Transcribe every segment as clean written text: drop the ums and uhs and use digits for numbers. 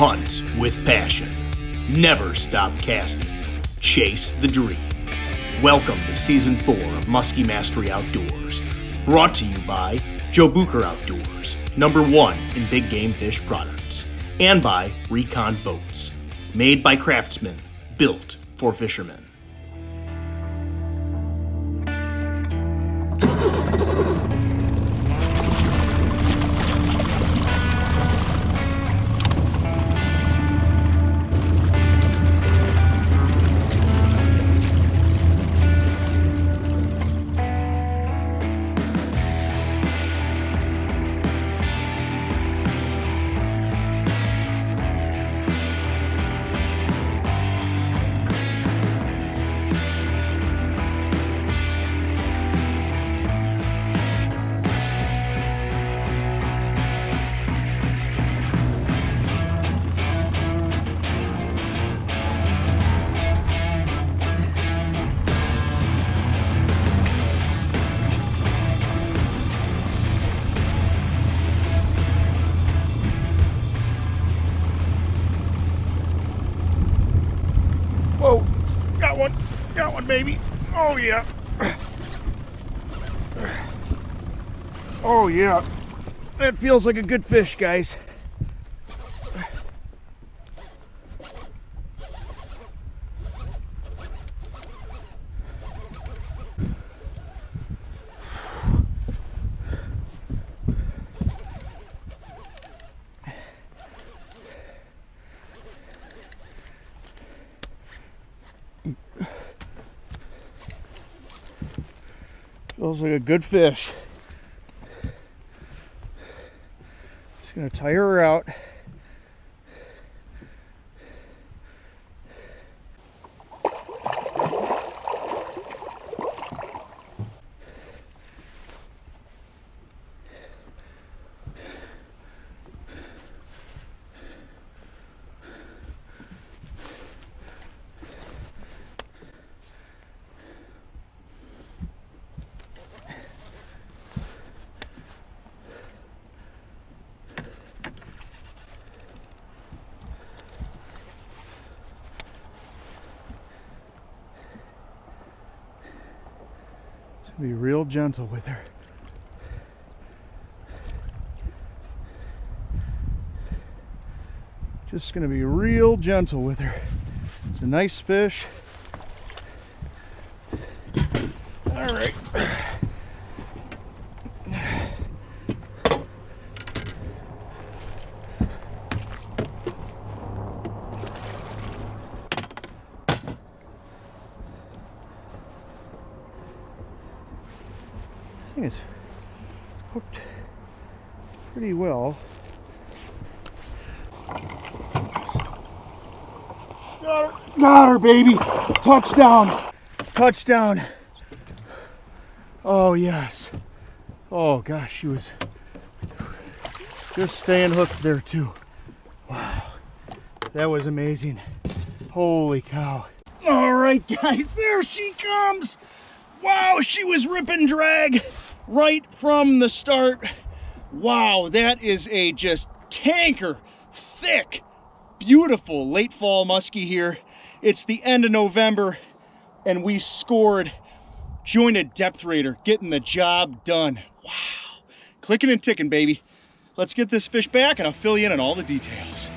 Hunt with passion. Never stop casting. Chase the dream. Welcome to Season 4 of Musky Mastery Outdoors. Brought to you by Joe Bucher Outdoors, #1 in big game fish products. And by Recon Boats. Made by craftsmen, built for fishermen. Whoa, got one, baby. Oh yeah. Oh yeah. That feels like a good fish, guys. Feels like a good fish. Just gonna tire her out. Be real gentle with her. Just gonna be real gentle with her. It's a nice fish. All right. I think it's hooked pretty well. Got her, baby. Touchdown. Touchdown. Oh, yes. Oh, gosh, she was just staying hooked there, too. Wow. That was amazing. Holy cow. All right, guys, there she comes. Wow, she was ripping drag right from the start. Wow, that is a just tanker, thick, beautiful late fall muskie here. It's the end of November and we scored. Jointed DepthRaider, getting the job done. Wow, clicking and ticking, baby. Let's get this fish back and I'll fill you in on all the details.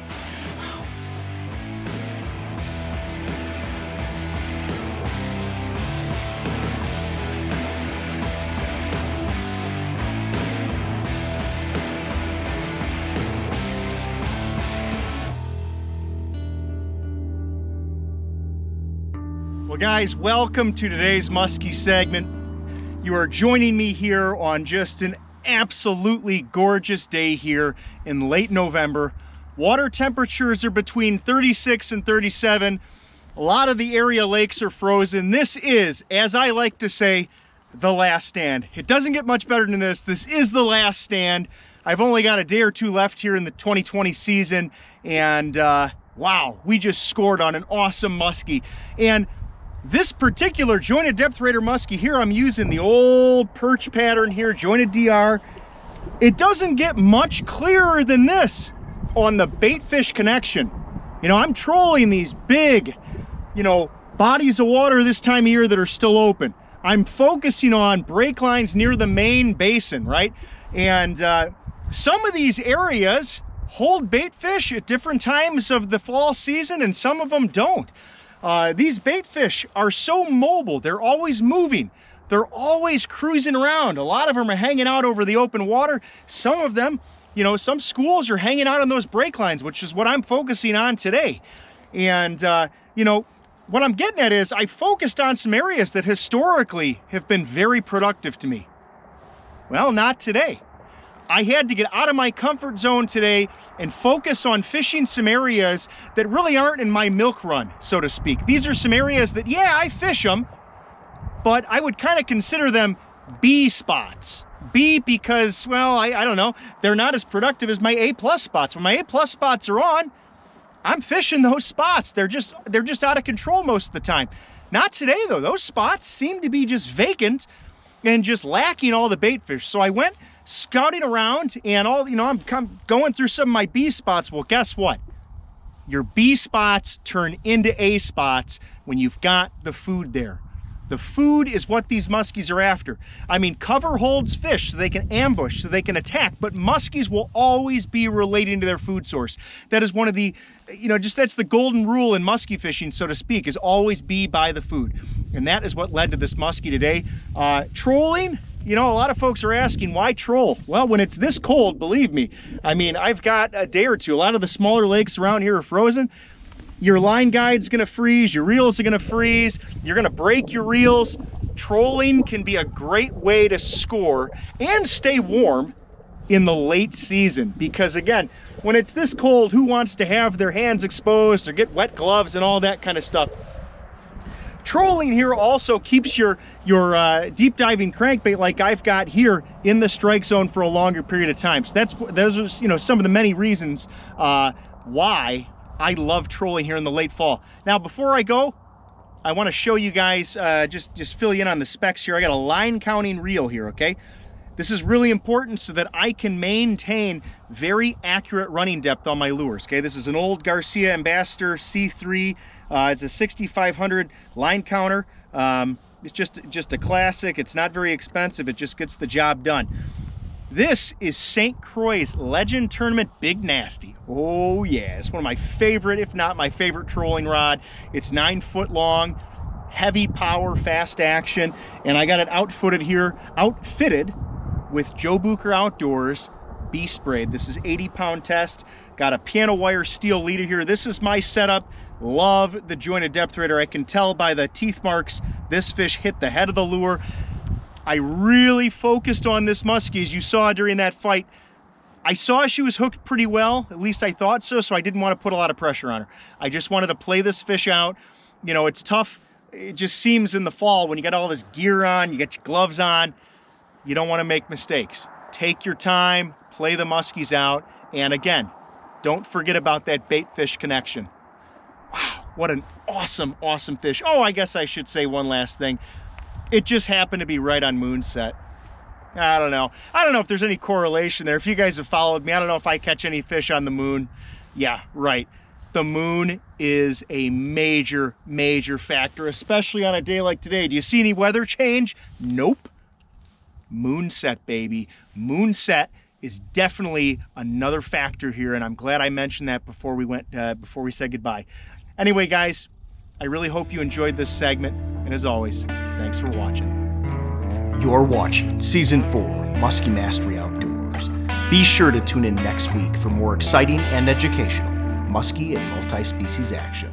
Well, guys, welcome to today's Musky segment. You are joining me here on just an absolutely gorgeous day here in late November. Water temperatures are between 36 and 37. A lot of the area lakes are frozen. This is, as I like to say, the last stand. It doesn't get much better than this. This is the last stand. I've only got a day or two left here in the 2020 season, and wow, we just scored on an awesome muskie. And this particular jointed DepthRaider muskie here, I'm using the old perch pattern here, jointed DR. It doesn't get much clearer than this. on the bait fish connection. You know, I'm trolling these big, you know, bodies of water this time of year that are still open. I'm focusing on break lines near the main basin, right? And some of these areas hold bait fish at different times of the fall season, and some of them don't. These bait fish are so mobile. They're always moving. They're always cruising around. A lot of them are hanging out over the open water. Some of them, you know, some schools are hanging out on those break lines, which is what I'm focusing on today. And, you know, what I'm getting at is I focused on some areas that historically have been very productive to me. Well, not today. I had to get out of my comfort zone today and focus on fishing some areas that really aren't in my milk run, so to speak. These are some areas that, yeah, I fish them, but I would kind of consider them B spots. B because, well, I don't know, they're not as productive as my A+ spots. When my A+ spots are on, I'm fishing those spots. They're just out of control most of the time. Not today though. Those spots seem to be just vacant and just lacking all the bait fish. So I went scouting around and all, you know, I'm going through some of my B spots. Well, guess what? Your B spots turn into A spots when you've got the food there. The food is what these muskies are after. I mean, cover holds fish so they can ambush, so they can attack, but muskies will always be relating to their food source. That is one of the, you know, just that's the golden rule in muskie fishing, so to speak, is always be by the food. And that is what led to this muskie today. Trolling, you know, a lot of folks are asking, why troll? Well, when it's this cold, believe me, I mean, I've got a day or two. A lot of the smaller lakes around here are frozen. Your line guide's gonna freeze, your reels are gonna freeze, you're gonna break your reels. Trolling can be a great way to score and stay warm in the late season, because again, when it's this cold, who wants to have their hands exposed or get wet gloves and all that kind of stuff? Trolling here also keeps your deep diving crankbait like I've got here in the strike zone for a longer period of time. So those are, you know, some of the many reasons why I love trolling here in the late fall. Now, before I go, I want to show you guys, just fill you in on the specs here. I got a line counting reel here, okay? This is really important so that I can maintain very accurate running depth on my lures, okay? This is an old Garcia Ambassador C3. It's a 6500 line counter. It's just a classic. It's not very expensive. It just gets the job done. This is St. Croix's Legend Tournament Big Nasty. Oh yeah, it's one of my favorite, if not my favorite trolling rod. It's 9 foot long, heavy power, fast action, and I got it outfitted with Joe Bucher Outdoors Beast Braid. This is 80-pound test. Got a piano wire steel leader here. This is my setup. Love the jointed DepthRaider. I can tell by the teeth marks this fish hit the head of the lure. I really focused on this muskie, as you saw during that fight. I saw she was hooked pretty well, at least I thought so, so I didn't want to put a lot of pressure on her. I just wanted to play this fish out. You know, it's tough. It just seems in the fall when you got all this gear on, you got your gloves on, you don't want to make mistakes. Take your time, play the muskies out, and again, don't forget about that bait fish connection. Wow, what an awesome, awesome fish. Oh, I guess I should say one last thing. It just happened to be right on moonset. I don't know if there's any correlation there. If you guys have followed me, I don't know if I catch any fish on the moon. Yeah, right. The moon is a major, major factor, especially on a day like today. Do you see any weather change? Nope. Moonset, baby. Moonset is definitely another factor here, and I'm glad I mentioned that before we said goodbye. Anyway, guys, I really hope you enjoyed this segment, and as always, thanks for watching. You're watching Season 4 of Musky Mastery Outdoors. Be sure to tune in next week for more exciting and educational musky and multi-species action.